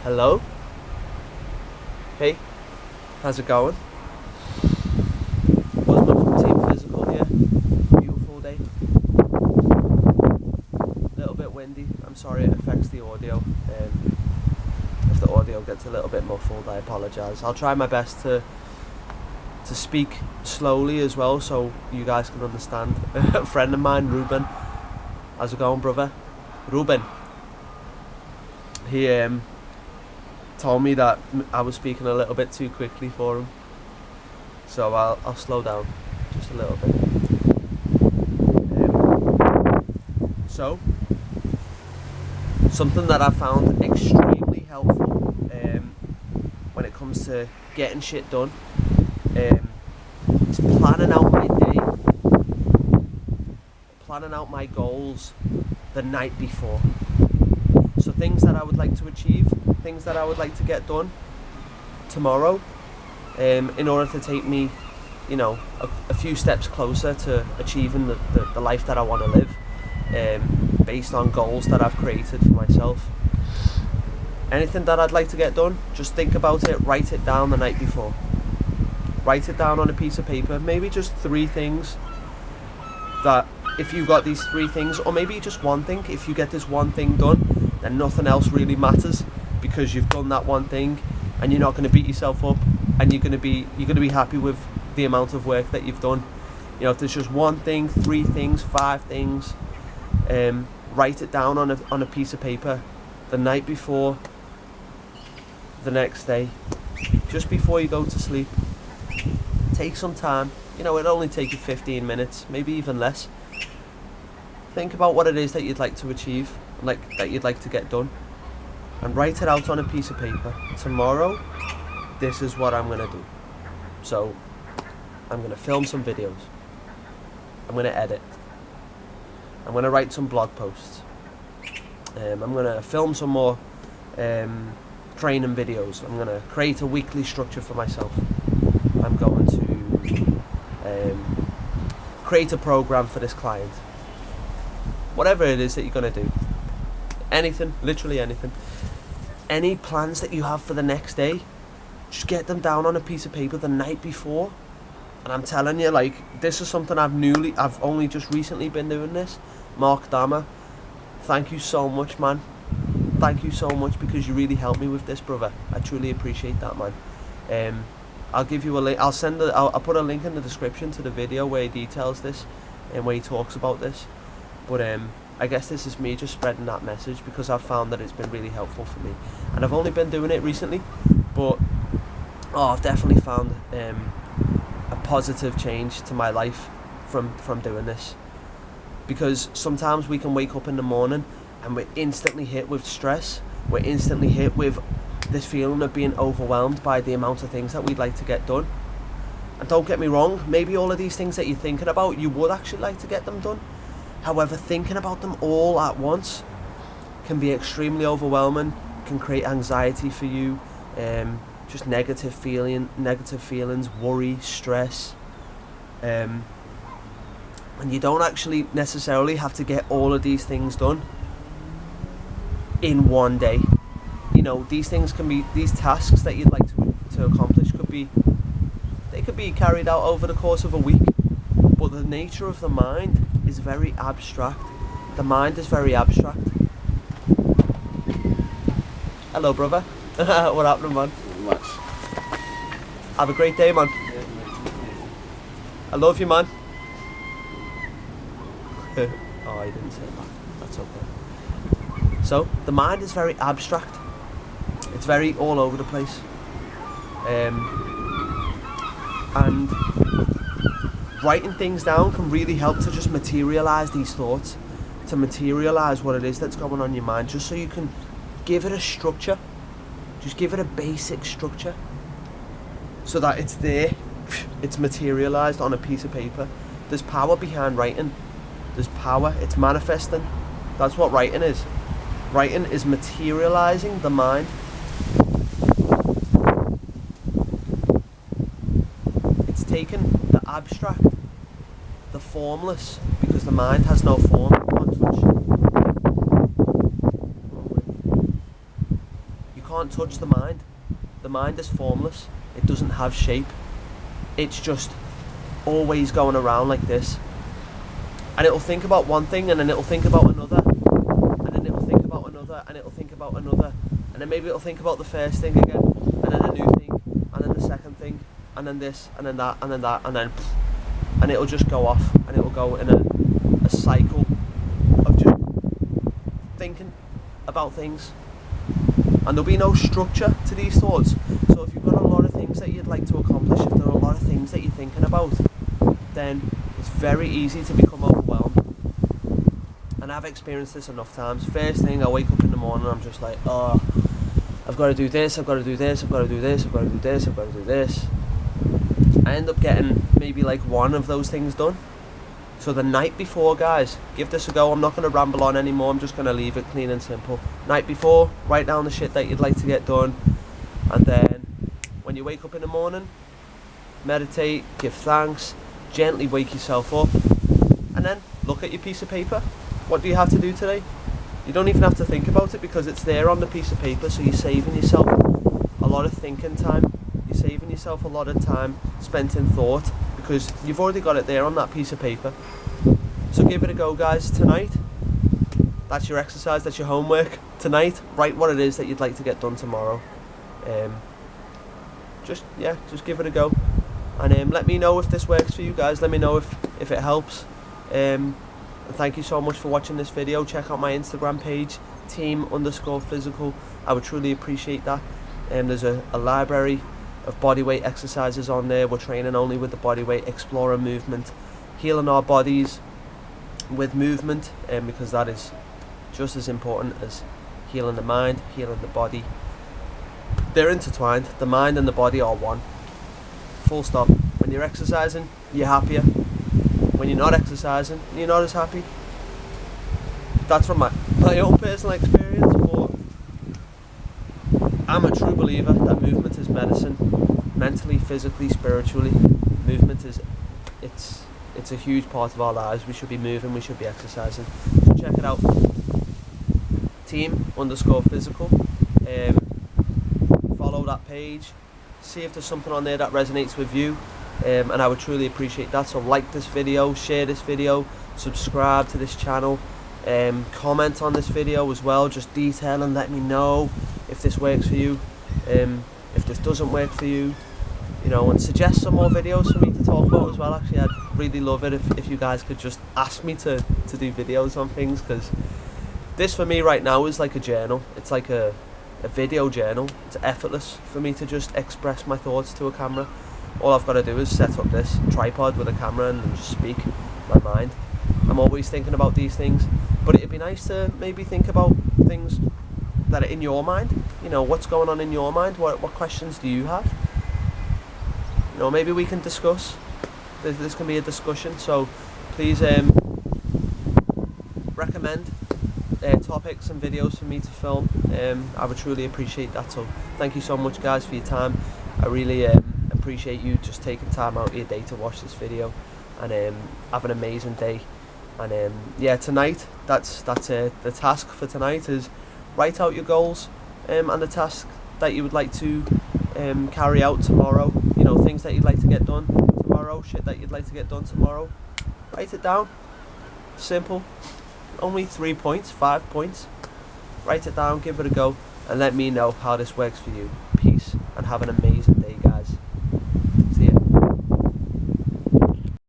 Hello? Hey, how's it going? Husband from Team Physical here. Beautiful day. A little bit windy. I'm sorry it affects the audio. If the audio gets a little bit muffled, I apologise. I'll try my best to speak slowly as well so you guys can understand. A friend of mine, Ruben. How's it going, brother? Ruben. He told me that I was speaking a little bit too quickly for him, so I'll slow down just a little bit. So something that I found extremely helpful when it comes to getting shit done is planning out my day, planning out my goals the night before. So things that I would like to achieve, things that I would like to get done tomorrow, in order to take me, a few steps closer to achieving the life that I want to live, based on goals that I've created for myself. Anything that I'd like to get done, just think about it, write it down the night before. Write it down on a piece of paper, maybe just 3 things that, if you've got these 3 things, or maybe just one thing, if you get this one thing done, then nothing else really matters, because you've done that one thing and you're not going to beat yourself up, and you're going to be happy with the amount of work that you've done. If there's just one thing, 3 things, 5 things, write it down on a piece of paper the night before, the next day, just before you go to sleep. Take some time, it'll only take you 15 minutes, maybe even less. Think about what it is that you'd like to achieve, that you'd like to get done, and write it out on a piece of paper. Tomorrow, this is what I'm going to do. So, I'm going to film some videos. I'm going to edit. I'm going to write some blog posts. I'm going to film some more training videos. I'm going to create a weekly structure for myself. I'm going to create a program for this client. Whatever it is that you're going to do. Anything, literally anything. Any plans that you have for the next day, just get them down on a piece of paper the night before. And I'm telling you, this is something I've only just recently been doing this. Mark Dammer, thank you so much, man. Thank you so much, because you really helped me with this, brother. I truly appreciate that, man. I'll give you a link. I'll put a link in the description to the video where he details this and where he talks about this. But I guess this is me just spreading that message, because I've found that it's been really helpful for me, and I've only been doing it recently, but I've definitely found a positive change to my life from doing this. Because sometimes we can wake up in the morning and we're instantly hit with stress, we're instantly hit with this feeling of being overwhelmed by the amount of things that we'd like to get done. And don't get me wrong, maybe all of these things that you're thinking about, you would actually like to get them done. However, thinking about them all at once can be extremely overwhelming, can create anxiety for you, just negative feelings, worry, stress. And you don't actually necessarily have to get all of these things done in one day. These tasks that you'd like to accomplish could be carried out over the course of a week. But the nature of the mind is very abstract. The mind is very abstract. Hello, brother. What happening, man? Not much. Have a great day, man. I love you, man. Oh, I didn't say that. That's okay. So, the mind is very abstract. It's very all over the place. And writing things down can really help to just materialise these thoughts, to materialise what it is that's going on in your mind, just so you can give it a structure. Just give it a basic structure, so that it's there, it's materialised on a piece of paper. There's power behind writing. There's power, it's manifesting. That's what writing is. Writing is materialising the mind. It's taking the abstract, the formless, because the mind has no form, you can't can't touch the mind. The mind is formless. It doesn't have shape. It's just always going around like this. And it'll think about one thing, and then it'll think about another, and then it'll think about another, and it'll think about another, and then maybe it'll think about the first thing again, and then a new thing, and then the second thing, and then this, and then that, and then that, and it'll just go off, and it'll go in a cycle of just thinking about things. And there'll be no structure to these thoughts. So if you've got a lot of things that you'd like to accomplish, if there are a lot of things that you're thinking about, then it's very easy to become overwhelmed. And I've experienced this enough times. First thing, I wake up in the morning, I'm just like, oh, I've got to do this, I've got to do this, I've got to do this, I've got to do this, I've got to do this. I end up getting maybe like one of those things done. So the night before, guys, give this a go. I'm not going to ramble on anymore. I'm just going to leave it clean and simple. Night before, write down the shit that you'd like to get done. And then when you wake up in the morning, meditate, give thanks, gently wake yourself up. And then look at your piece of paper. What do you have to do today? You don't even have to think about it because it's there on the piece of paper. So you're saving yourself a lot of thinking time. You're saving yourself a lot of time spent in thought, because you've already got it there on that piece of paper. So give it a go, guys. Tonight, that's your exercise, that's your homework. Tonight, write what it is that you'd like to get done tomorrow. Just give it a go. And let me know if this works for you guys. Let me know if it helps. And thank you so much for watching this video. Check out my Instagram page, team_physical. I would truly appreciate that. There's a library of bodyweight exercises on there. We're training only with the bodyweight, exploring movement, healing our bodies with movement, because that is just as important as healing the mind, healing the body. They're intertwined. The mind and the body are one. Full stop. When you're exercising, you're happier. When you're not exercising, you're not as happy. That's from my own personal experience, but I'm a true believer that movement is medicine, mentally, physically, spiritually. Movement is, it's a huge part of our lives. We should be moving, we should be exercising. So check it out, team_physical. Follow that page, see if there's something on there that resonates with you, and I would truly appreciate that. So like this video, share this video, subscribe to this channel, comment on this video as well, just detail and let me know if this works for you, if this doesn't work for you, you know, and suggest some more videos for me to talk about as well. Actually, I'd really love it if you guys could just ask me to do videos on things, because this for me right now is like a journal. It's like a video journal. It's effortless for me to just express my thoughts to a camera. All I've got to do is set up this tripod with a camera and just speak my mind. I'm always thinking about these things, but it'd be nice to maybe think about things that are in your mind. You know, what's going on in your mind? What questions do you have? You know, maybe we can discuss. This can be a discussion. So please recommend topics and videos for me to film. I would truly appreciate that. So thank you so much, guys, for your time. I really appreciate you just taking time out of your day to watch this video, and have an amazing day. And yeah, tonight, that's the task for tonight is write out your goals and the task that you would like to carry out tomorrow. You know, things that you'd like to get done tomorrow, shit that you'd like to get done tomorrow. Write it down. Simple. Only 3 points, 5 points. Write it down, give it a go, and let me know how this works for you. Peace, and have an amazing day, guys.